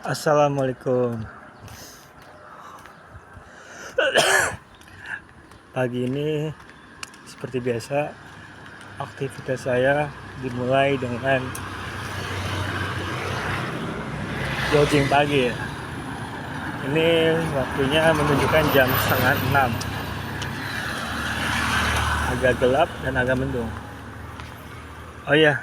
Assalamualaikum. Pagi ini seperti biasa aktivitas saya dimulai dengan jogging pagi ya. Ini waktunya menunjukkan jam 5:30. Agak gelap dan agak mendung. Oh iya,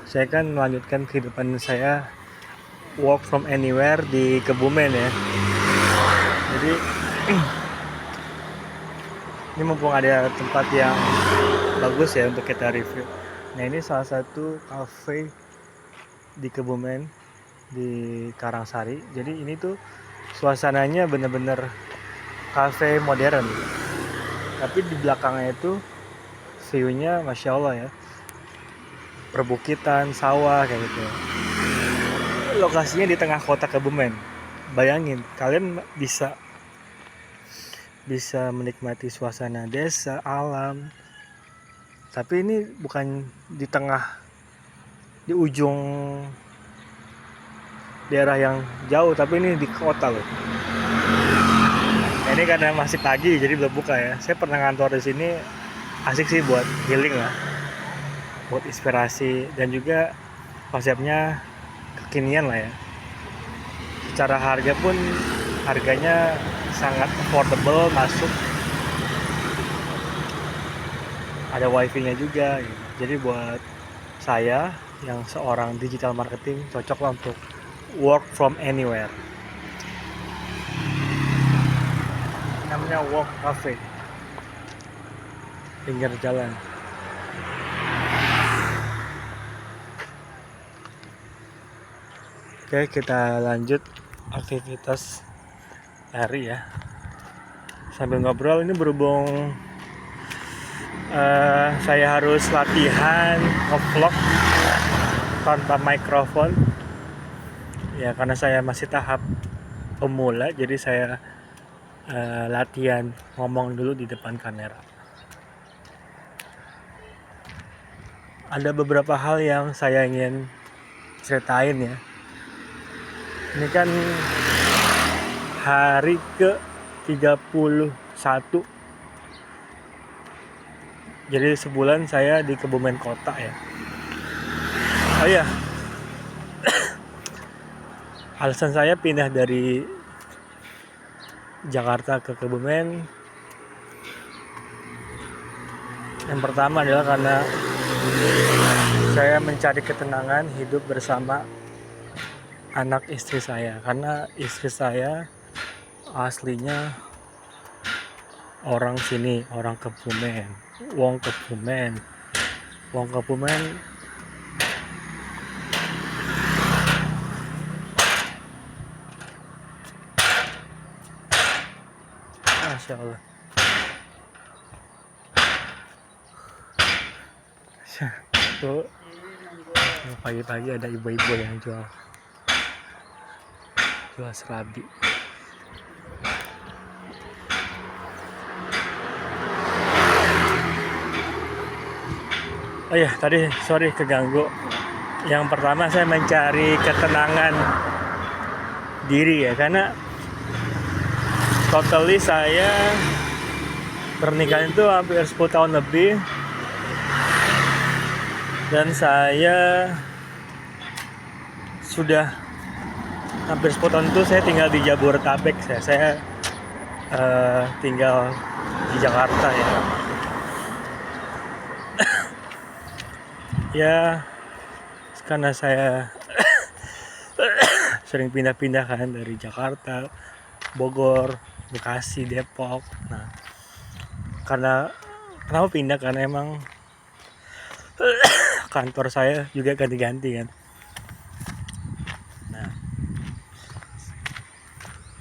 saya kan melanjutkan kehidupan saya work from anywhere di Kebumen ya. Jadi ini mumpung ada tempat yang bagus ya untuk kita review. Nah, ini salah satu cafe di Kebumen di Karangsari. Jadi ini tuh suasananya bener-bener cafe modern. Tapi di belakangnya itu view-nya Masya Allah ya. Perbukitan, sawah kayak gitu. Lokasinya di tengah kota Kebumen. Bayangin, kalian bisa menikmati suasana desa, alam. Tapi ini bukan di ujung daerah yang jauh, tapi ini di kota loh. Nah, ini karena masih pagi jadi belum buka ya. Saya pernah ngantor di sini, asik sih buat healing lah, buat inspirasi, dan juga konsepnya kekinian lah ya. Secara harga pun harganya sangat affordable, masuk ada wifi-nya juga gitu. Jadi buat saya yang seorang digital marketing cocok lah untuk work from anywhere. Namanya Walk Cafe, pinggir jalan. Oke, kita lanjut aktivitas hari ya. Sambil ngobrol, ini berhubung saya harus latihan nge-vlog tanpa mikrofon ya, karena saya masih tahap pemula, jadi saya latihan ngomong dulu di depan kamera. Ada beberapa hal yang saya ingin ceritain ya. Ini kan hari ke 31, jadi sebulan saya di Kebumen kota ya. Oh iya, alasan saya pindah dari Jakarta ke Kebumen, yang pertama adalah karena saya mencari ketenangan hidup bersama anak istri saya. Karena istri saya aslinya orang sini, orang Kebumen, wong Kebumen. Masya Allah. Tuh, pagi-pagi ada ibu-ibu yang jual serabi. Oh iya, tadi sorry keganggu. Yang pertama saya mencari ketenangan diri ya, karena totally saya pernikahan itu hampir 10 tahun lebih, dan saya sudah hampir 10 tahun itu saya tinggal di Jabodetabek. Saya tinggal di Jakarta ya. Ya, karena saya sering pindah-pindah kan dari Jakarta, Bogor, Bekasi, Depok. Nah, kenapa pindah? Karena emang kantor saya juga ganti-ganti kan. Nah,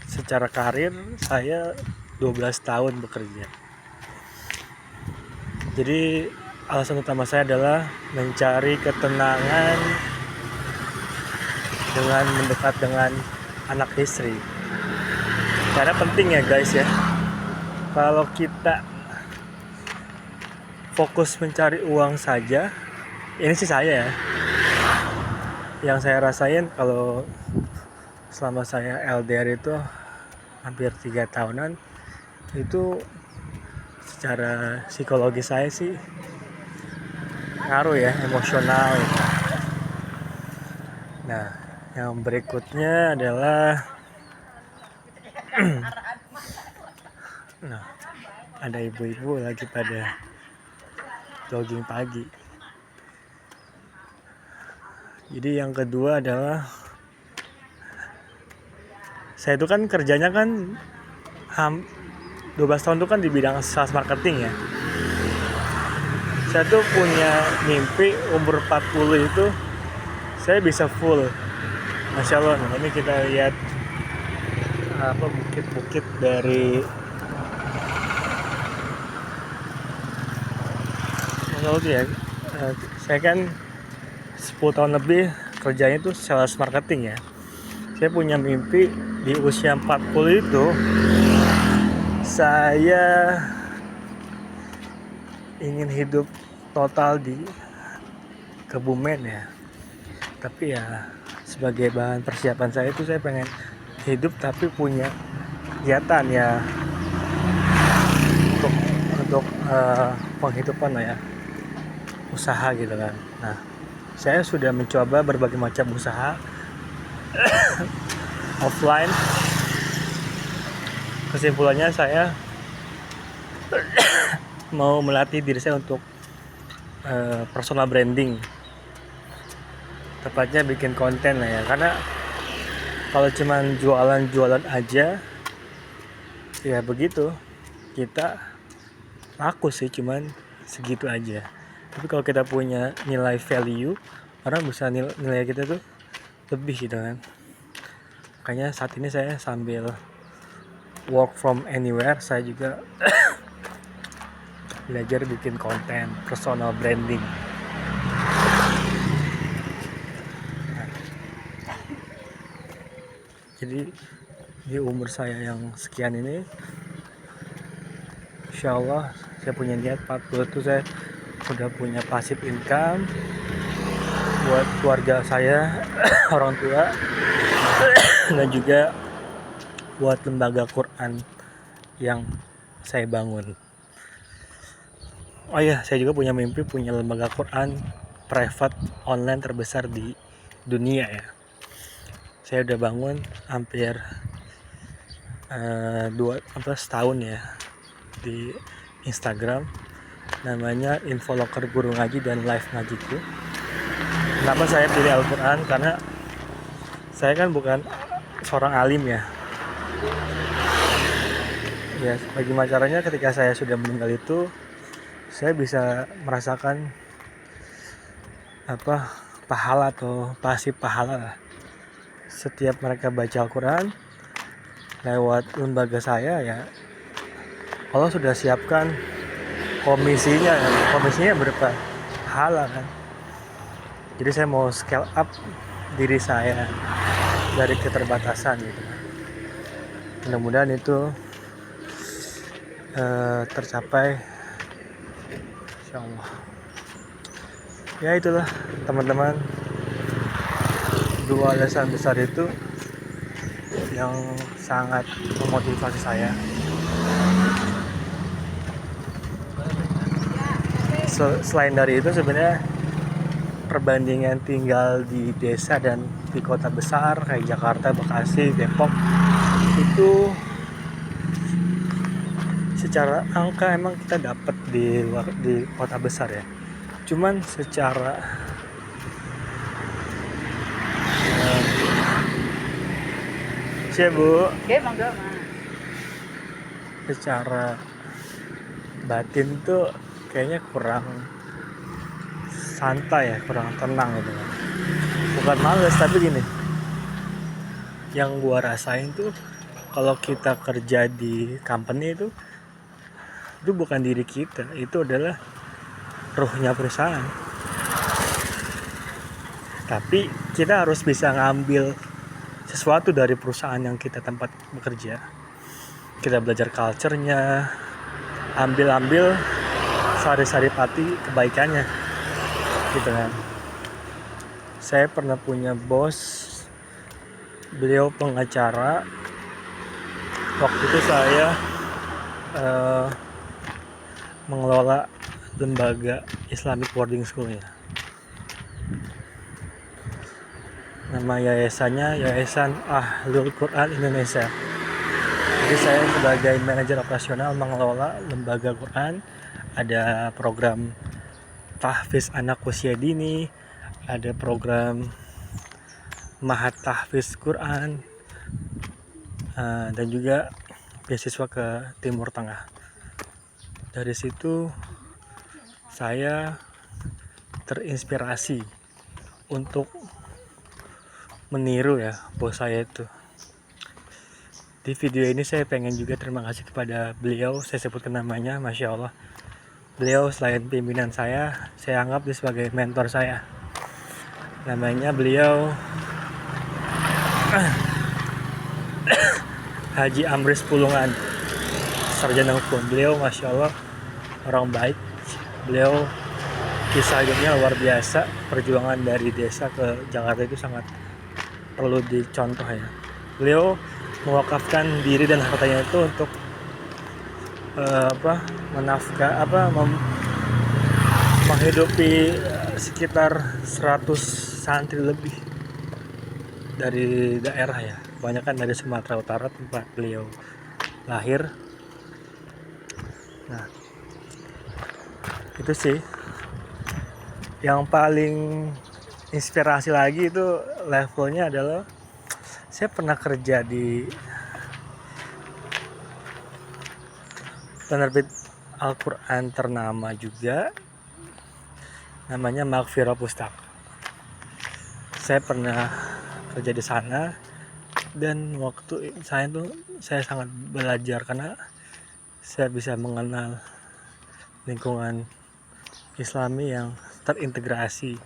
secara karir saya 12 tahun bekerja. Jadi alasan utama saya adalah mencari ketenangan dengan mendekat dengan anak istri. Karena penting ya guys ya, kalau kita fokus mencari uang saja, ini sih saya ya, yang saya rasain kalau selama saya LDR itu hampir 3 tahunan, itu secara psikologi saya sih ngaruh ya, emosional gitu. Nah, yang berikutnya adalah nah, ada ibu-ibu lagi pada jogging pagi. Jadi yang kedua adalah saya itu kan kerjanya kan 12 tahun itu kan di bidang sales marketing ya. Saya tuh punya mimpi umur 40 itu saya bisa full. Masya Allah, nah ini kita lihat bukit-bukit dari ya. Saya kan 10 tahun lebih kerjanya itu sales marketing ya. Saya punya mimpi di usia 40 itu saya ingin hidup total di Kebumen ya. Tapi ya sebagai bahan persiapan saya itu saya pengen hidup tapi punya kegiatan ya untuk penghidupan lah ya, usaha gitu kan. Nah, saya sudah mencoba berbagai macam usaha offline. Kesimpulannya saya mau melatih diri saya untuk personal branding, tepatnya bikin konten lah ya. Karena kalau cuman jualan aja ya begitu, kita laku sih cuman segitu aja. Tapi kalau kita punya nilai value, orang bisa nilai kita tuh lebih gitu kan. Makanya saat ini saya sambil work from anywhere, saya juga belajar bikin konten personal branding. Jadi di umur saya yang sekian ini, insya Allah saya punya niat 40 itu saya sudah punya passive income buat keluarga saya, orang tua, dan juga buat lembaga Quran yang saya bangun. Oh iya, saya juga punya mimpi punya lembaga Quran private online terbesar di dunia ya. Saya udah bangun hampir setahun ya di Instagram, namanya Infoloker Guru Ngaji dan Live Ngajiku. Kenapa saya pilih Al-Quran? Karena saya kan bukan seorang alim ya. Ya, bagaimana caranya ketika saya sudah meninggal itu saya bisa merasakan pahala atau pasif pahala lah. Setiap mereka baca Al-Quran lewat lembaga saya ya, Allah sudah siapkan komisinya berapa pahala kan. Jadi saya mau scale up diri saya dari keterbatasan gitu. Mudah-mudahan itu tercapai, insyaallah. Ya itulah teman-teman, 2 alasan besar itu yang sangat memotivasi saya. Selain dari itu sebenarnya perbandingan tinggal di desa dan di kota besar kayak Jakarta, Bekasi, Depok itu secara angka emang kita dapat di kota besar ya. Cuman secara Bu, secara batin tuh kayaknya kurang santai ya, kurang tenang gitu kan. Bukan males, tapi gini, yang gua rasain tuh kalau kita kerja di company itu bukan diri kita, itu adalah ruhnya perusahaan. Tapi kita harus bisa ngambil sesuatu dari perusahaan yang kita tempat bekerja. Kita belajar culture-nya, ambil sari-sari pati kebaikannya gitu kan. Saya pernah punya bos, beliau pengacara. Waktu itu saya mengelola lembaga Islamic Boarding School ya. Nama yayasannya Yayasan Ahlul Quran Indonesia. Jadi saya sebagai manajer operasional mengelola lembaga Quran. Ada program tahfiz anak usia dini, ada program mahat tahfiz Quran, dan juga beasiswa ke Timur Tengah. Dari situ saya terinspirasi untuk meniru ya bos saya itu. Di video ini saya pengen juga terima kasih kepada beliau. Saya sebutkan namanya, Masya Allah. Beliau selain pimpinan saya anggap dia sebagai mentor saya. Namanya beliau Haji Amris Pulungan, sarjana hukum. Beliau Masya Allah orang baik. Beliau kisah hidupnya luar biasa. Perjuangan dari desa ke Jakarta itu sangat perlu dicontoh ya. Beliau mewakafkan diri dan hartanya itu untuk menghidupi sekitar 100 santri lebih dari daerah ya, kebanyakan dari Sumatera Utara tempat beliau lahir. Nah, itu sih yang paling inspirasi lagi. Itu levelnya adalah saya pernah kerja di penerbit Al-Quran ternama juga, namanya Maghfirah Pustaka. Saya pernah kerja di sana, dan waktu saya sangat belajar karena saya bisa mengenal lingkungan Islami yang terintegrasi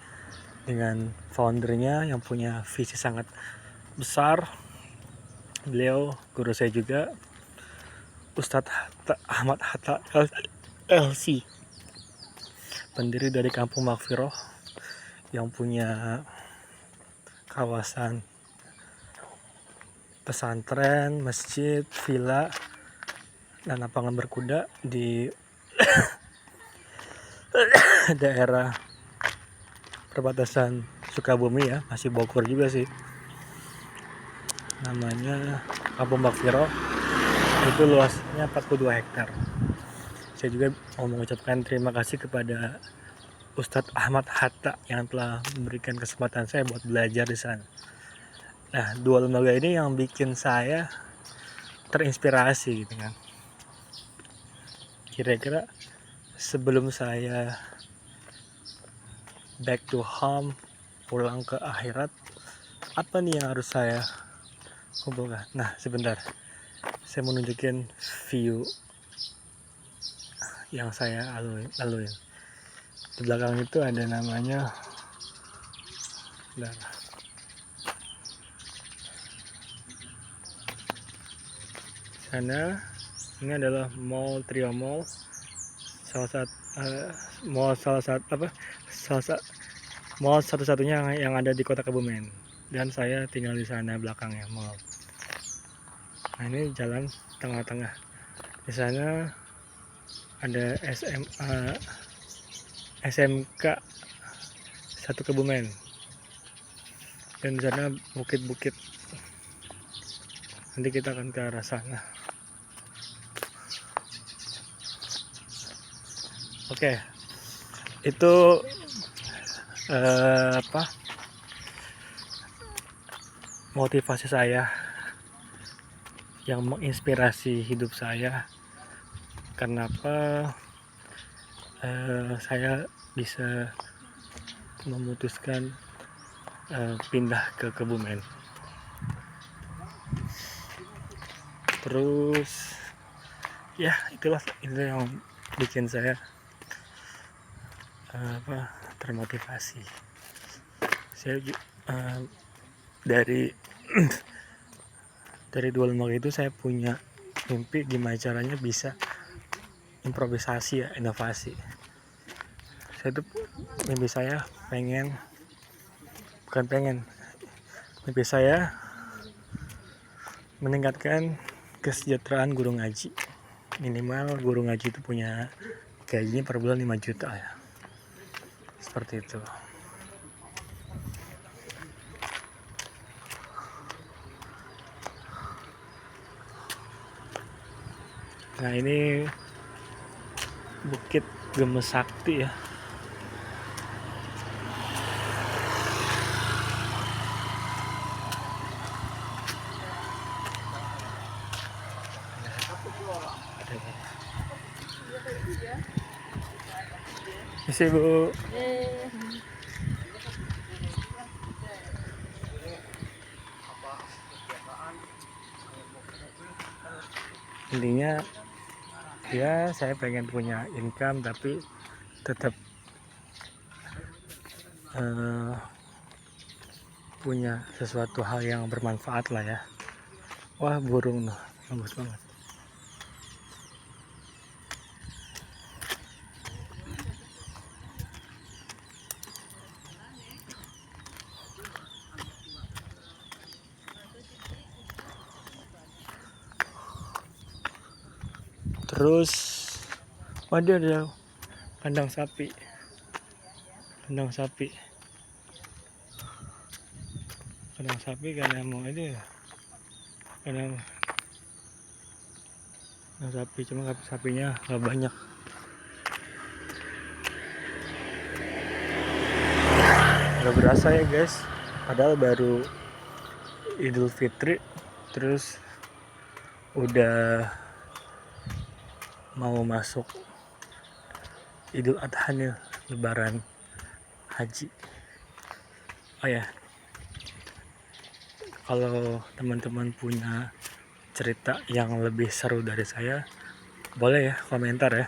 dengan foundernya yang punya visi sangat besar. Beliau guru saya juga, Ustadz Ahmad Hatta LC, pendiri dari Kampung Maghfirah yang punya kawasan pesantren, masjid, villa, dan lapangan berkuda di daerah perbatasan Sukabumi ya, masih Bogor juga sih. Namanya Kampung Maghfirah, itu luasnya 42 hektar. Saya juga mau mengucapkan terima kasih kepada Ustadz Ahmad Hatta yang telah memberikan kesempatan saya buat belajar di sana. Nah, dua lembaga ini yang bikin saya terinspirasi gitu kan. Kira-kira sebelum saya back to home, pulang ke akhirat, apa nih yang harus saya kumpulkan? Nah, sebentar, saya mau nunjukin view yang saya laluin. Di belakang itu ada namanya sana. Ini adalah Mall Trio Mall, salah satu-satunya yang ada di Kota Kebumen, dan saya tinggal di sana belakangnya mall. Nah, ini jalan tengah-tengah. Di sana ada SMK 1 Kebumen, dan di sana bukit-bukit. Nanti kita akan ke arah sana. Oke, itu motivasi saya yang menginspirasi hidup saya. Kenapa saya bisa memutuskan pindah ke Kebumen. Terus ya itulah yang bikin saya termotivasi. Saya dari dua lembaga itu saya punya mimpi gimana caranya bisa improvisasi ya, inovasi. Mimpi saya pengen bukan pengen, mimpi saya meningkatkan kesejahteraan guru ngaji. Minimal guru ngaji itu punya gajinya per bulan 5 juta ya, seperti itu. Nah ini Bukit Gemes Sakti ya. Isi Bu. Intinya ya saya pengen punya income tapi tetap punya sesuatu hal yang bermanfaat lah ya. Wah burung noh, bagus banget. Terus waduh ada kandang sapi. Kandang sapi karena mau aja ya. Kandang sapi cuma sapinya nggak banyak. Nggak berasa ya guys, padahal baru Idul Fitri terus udah mau masuk Idul Adha nih, Lebaran Haji. Oh ya, kalau teman-teman punya cerita yang lebih seru dari saya, boleh ya komentar ya.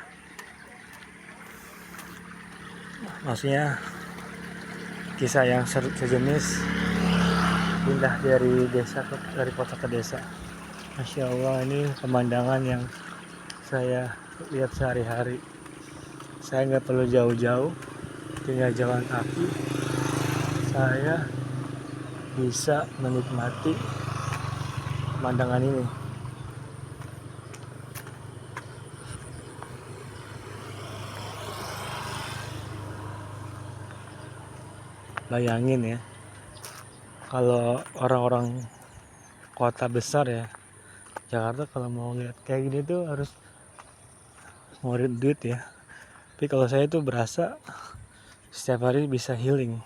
Maksudnya kisah yang sejenis pindah dari kota ke desa. Masya Allah, ini pemandangan yang saya lihat sehari-hari. Saya nggak perlu jauh-jauh, tinggal jalan kaki saya bisa menikmati pemandangan ini. Bayangin ya, kalau orang-orang kota besar ya, Jakarta kalau mau lihat kayak gini tuh harus ngeluarin duit ya. Tapi kalau saya tuh berasa setiap hari bisa healing.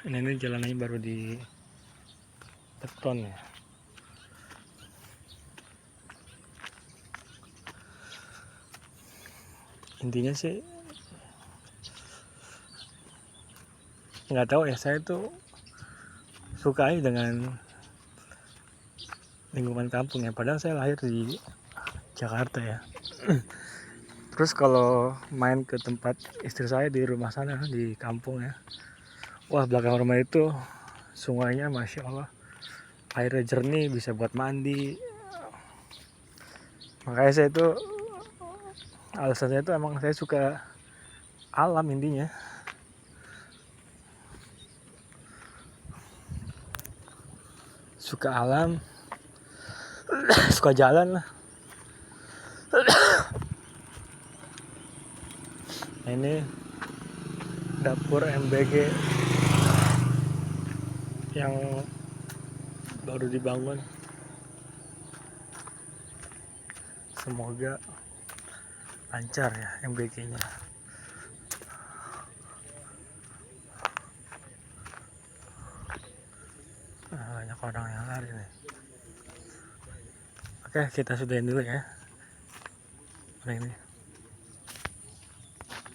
Ini jalanannya baru di beton ya. Intinya sih nggak tahu ya, saya tuh suka aja dengan lingkungan kampung ya, padahal saya lahir di Jakarta ya. Terus kalau main ke tempat istri saya di rumah sana di kampung ya, wah belakang rumah itu sungainya Masya Allah, airnya jernih, bisa buat mandi. Makanya saya itu, alasannya itu emang saya suka alam intinya. Suka alam, suka jalan lah. Nah, ini dapur MBG yang baru dibangun. Semoga lancar ya MBG-nya. Banyak orang yang lari nih. Oke, kita sudahin dulu ya. Ini